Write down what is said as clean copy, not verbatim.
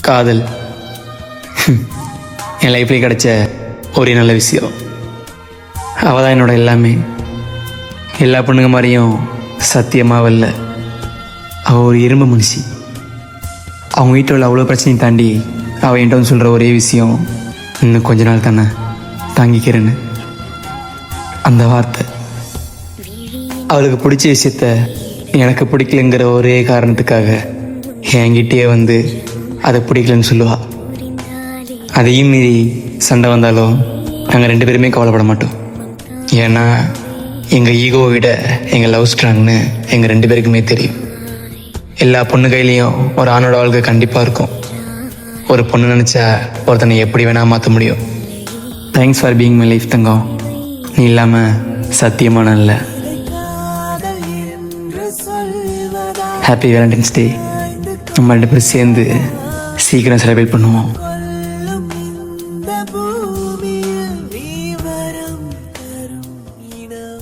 காதல் என் லைஃப்லேயே கிடைச்ச ஒரே நல்ல விஷயம். அவள் தான் என்னோட எல்லாமே. எல்லா பொண்ணுங்க மாதிரியும் சத்தியமாக இல்லை. அவள் ஒரு இரும்பு மனுஷி. அவங்க வீட்டில் உள்ள அவ்வளோ பிரச்சனையும் தாண்டி அவள் என்கிட்ட வந்து சொல்கிற ஒரே விஷயம், இன்னும் கொஞ்ச நாள் தானே தாங்கிக்கிறேன்னு. அந்த வார்த்தை அவளுக்கு பிடிச்ச விஷயத்த எனக்கு பிடிக்கலங்கிற ஒரே காரணத்துக்காக என்கிட்டயே வந்து அதை பிடிக்கலன்னு சொல்லுவாள். அதையும் மீறி சண்டை வந்தாலும் நாங்கள் 2 பேருமே கவலைப்பட மாட்டோம். ஏன்னா எங்கள் ஈகோவை விட எங்கள் லவ் ஸ்ட்ராங்னு எங்கள் 2 பேருக்குமே தெரியும். எல்லா பொண்ணு கையிலையும் ஒரு ஆணோட வாழ்க்கை கண்டிப்பாக இருக்கும். ஒரு பொண்ணு நினச்சா ஒருத்தனை எப்படி வேணால் மாற்ற முடியும். Thanks for being my life தங்கம். நீ இல்லாமல் சத்தியமான இல்லை. Happy Valentine's day. நம்ம 2 பேரும் சேர்ந்து சீக்கிரம் செலிப்ரேட் பண்ணுவோம்.